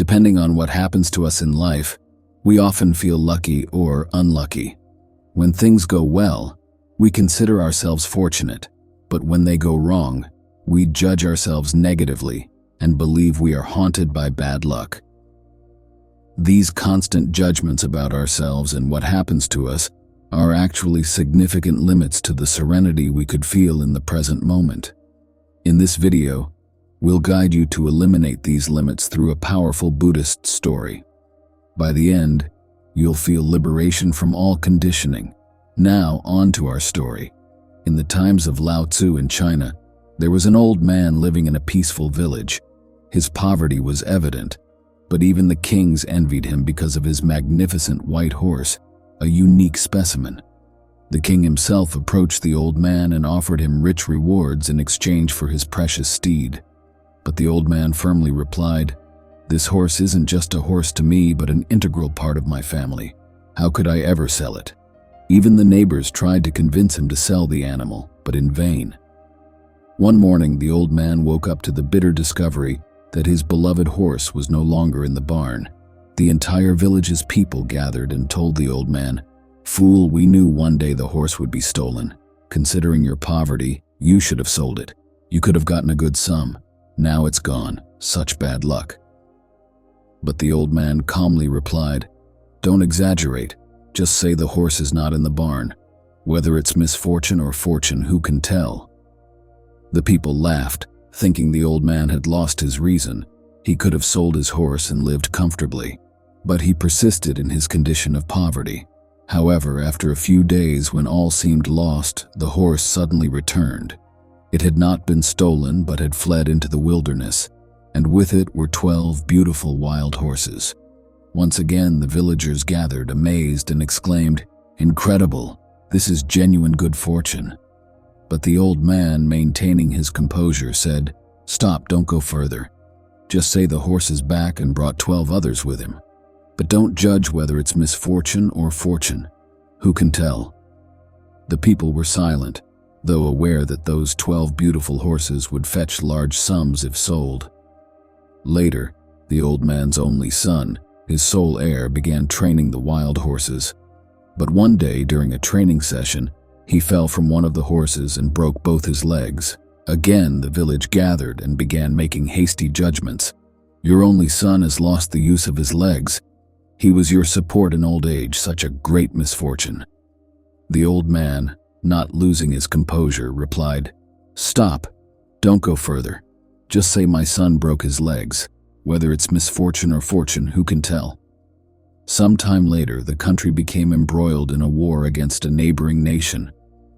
Depending on what happens to us in life, we often feel lucky or unlucky. When things go well, we consider ourselves fortunate, but when they go wrong, we judge ourselves negatively and believe we are haunted by bad luck. These constant judgments about ourselves and what happens to us are actually significant limits to the serenity we could feel in the present moment. In this video, we'll guide you to eliminate these limits through a powerful Buddhist story. By the end, you'll feel liberation from all conditioning. Now, on to our story. In the times of Lao Tzu in China, there was an old man living in a peaceful village. His poverty was evident, but even the kings envied him because of his magnificent white horse, a unique specimen. The king himself approached the old man and offered him rich rewards in exchange for his precious steed. But the old man firmly replied, "This horse isn't just a horse to me, but an integral part of my family. How could I ever sell it?" Even the neighbors tried to convince him to sell the animal, but in vain. One morning, the old man woke up to the bitter discovery that his beloved horse was no longer in the barn. The entire village's people gathered and told the old man, "Fool, we knew one day the horse would be stolen. Considering your poverty, you should have sold it. You could have gotten a good sum. Now it's gone. Such bad luck." But the old man calmly replied, "Don't exaggerate. Just say the horse is not in the barn. Whether it's misfortune or fortune, who can tell?" The people laughed, thinking the old man had lost his reason. He could have sold his horse and lived comfortably, but he persisted in his condition of poverty. However, after a few days, when all seemed lost, the horse suddenly returned. It had not been stolen, but had fled into the wilderness, and with it were 12 beautiful wild horses. Once again, the villagers gathered, amazed, and exclaimed, "Incredible! This is genuine good fortune." But the old man, maintaining his composure, said, "Stop, don't go further. Just say the horse is back and brought 12 others with him. But don't judge whether it's misfortune or fortune. Who can tell?" The people were silent, though aware that those 12 beautiful horses would fetch large sums if sold. Later, the old man's only son, his sole heir, began training the wild horses. But one day, during a training session, he fell from one of the horses and broke both his legs. Again, the village gathered and began making hasty judgments. "Your only son has lost the use of his legs. He was your support in old age, such a great misfortune." The old man, not losing his composure, replied, "Stop, don't go further. Just say my son broke his legs. Whether it's misfortune or fortune, who can tell?" Some time later, the country became embroiled in a war against a neighboring nation.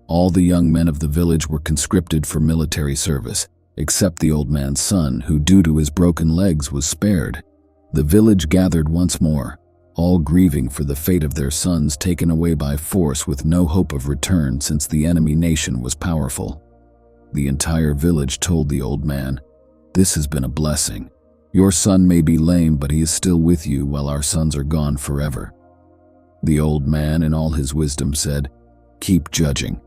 All the young men of the village were conscripted for military service, except the old man's son, who due to his broken legs was spared. The village gathered once more, all grieving for the fate of their sons taken away by force with no hope of return since the enemy nation was powerful. The entire village told the old man, "This has been a blessing. Your son may be lame, but he is still with you while our sons are gone forever." The old man, in all his wisdom, said, "Keep judging.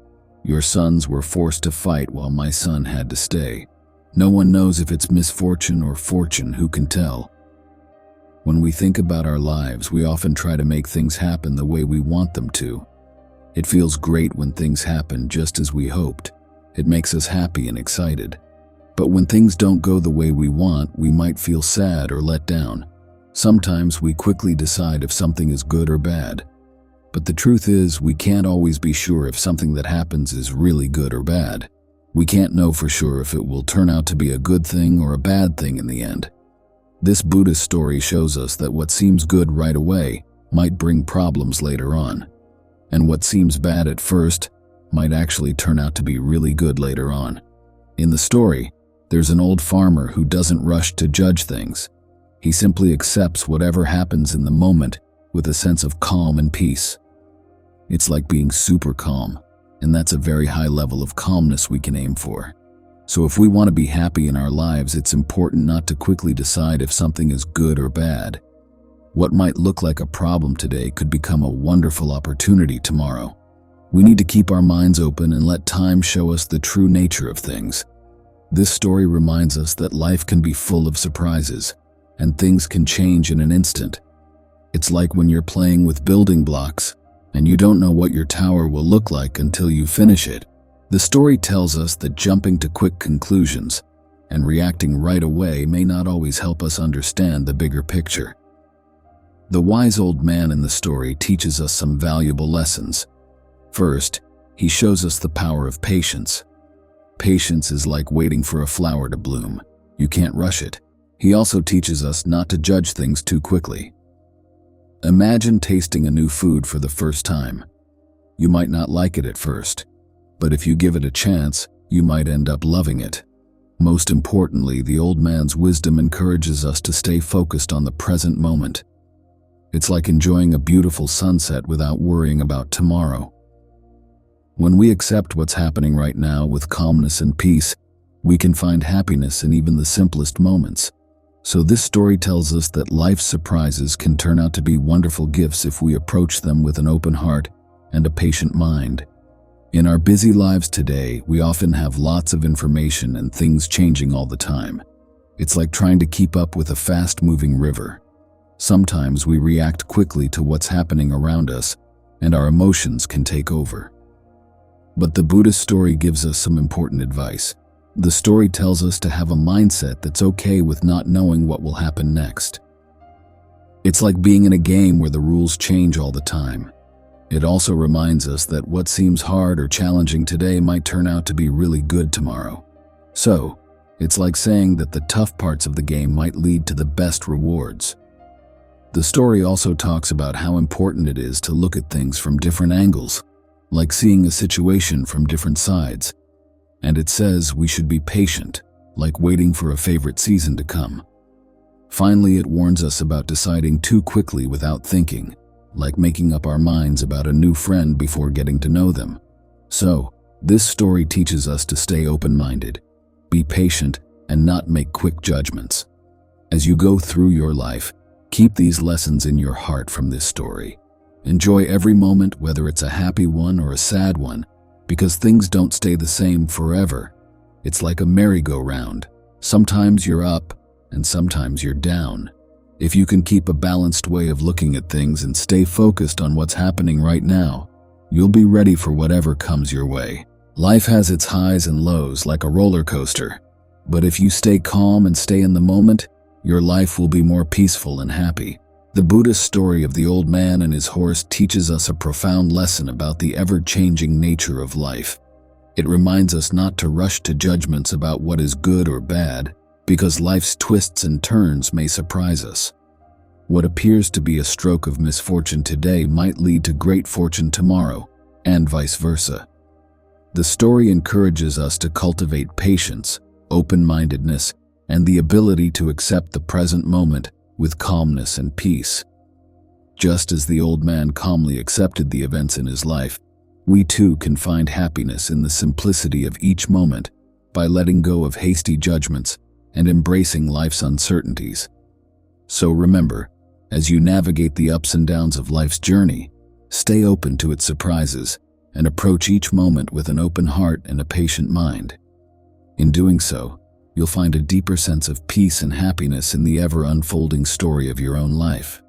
Your sons were forced to fight while my son had to stay. No one knows if it's misfortune or fortune, who can tell?" When we think about our lives, we often try to make things happen the way we want them to. It feels great when things happen just as we hoped. It makes us happy and excited. But when things don't go the way we want, we might feel sad or let down. Sometimes we quickly decide if something is good or bad. But the truth is, we can't always be sure if something that happens is really good or bad. We can't know for sure if it will turn out to be a good thing or a bad thing in the end. This Buddhist story shows us that what seems good right away might bring problems later on, and what seems bad at first might actually turn out to be really good later on. In the story, there's an old farmer who doesn't rush to judge things. He simply accepts whatever happens in the moment with a sense of calm and peace. It's like being super calm, and that's a very high level of calmness we can aim for. So if we want to be happy in our lives, it's important not to quickly decide if something is good or bad. What might look like a problem today could become a wonderful opportunity tomorrow. We need to keep our minds open and let time show us the true nature of things. This story reminds us that life can be full of surprises. and things can change in an instant. It's like when you're playing with building blocks, and you don't know what your tower will look like until you finish it. The story tells us that jumping to quick conclusions and reacting right away may not always help us understand the bigger picture. The wise old man in the story teaches us some valuable lessons. First, he shows us the power of patience. Patience is like waiting for a flower to bloom. You can't rush it. He also teaches us not to judge things too quickly. Imagine tasting a new food for the first time. You might not like it at first, but if you give it a chance, you might end up loving it. Most importantly, the old man's wisdom encourages us to stay focused on the present moment. It's like enjoying a beautiful sunset without worrying about tomorrow. When we accept what's happening right now with calmness and peace, we can find happiness in even the simplest moments. So this story tells us that life's surprises can turn out to be wonderful gifts if we approach them with an open heart and a patient mind. In our busy lives today, we often have lots of information and things changing all the time. It's like trying to keep up with a fast-moving river. Sometimes we react quickly to what's happening around us, and our emotions can take over. But the Buddhist story gives us some important advice. The story tells us to have a mindset that's okay with not knowing what will happen next. It's like being in a game where the rules change all the time. It also reminds us that what seems hard or challenging today might turn out to be really good tomorrow. So, it's like saying that the tough parts of the game might lead to the best rewards. The story also talks about how important it is to look at things from different angles, like seeing a situation from different sides. And it says we should be patient, like waiting for a favorite season to come. Finally, it warns us about deciding too quickly without thinking, like making up our minds about a new friend before getting to know them. So, this story teaches us to stay open-minded, be patient, and not make quick judgments. As you go through your life, keep these lessons in your heart from this story. Enjoy every moment, whether it's a happy one or a sad one, because things don't stay the same forever. It's like a merry-go-round. Sometimes you're up, and sometimes you're down. If you can keep a balanced way of looking at things and stay focused on what's happening right now, you'll be ready for whatever comes your way. Life has its highs and lows like a roller coaster, but if you stay calm and stay in the moment, your life will be more peaceful and happy. The Buddhist story of the old man and his horse teaches us a profound lesson about the ever-changing nature of life. It reminds us not to rush to judgments about what is good or bad, because life's twists and turns may surprise us. What appears to be a stroke of misfortune today might lead to great fortune tomorrow, and vice versa. The story encourages us to cultivate patience, open-mindedness, and the ability to accept the present moment with calmness and peace. Just as the old man calmly accepted the events in his life, we too can find happiness in the simplicity of each moment by letting go of hasty judgments and embracing life's uncertainties. So remember, as you navigate the ups and downs of life's journey, stay open to its surprises and approach each moment with an open heart and a patient mind. In doing so, you'll find a deeper sense of peace and happiness in the ever-unfolding story of your own life.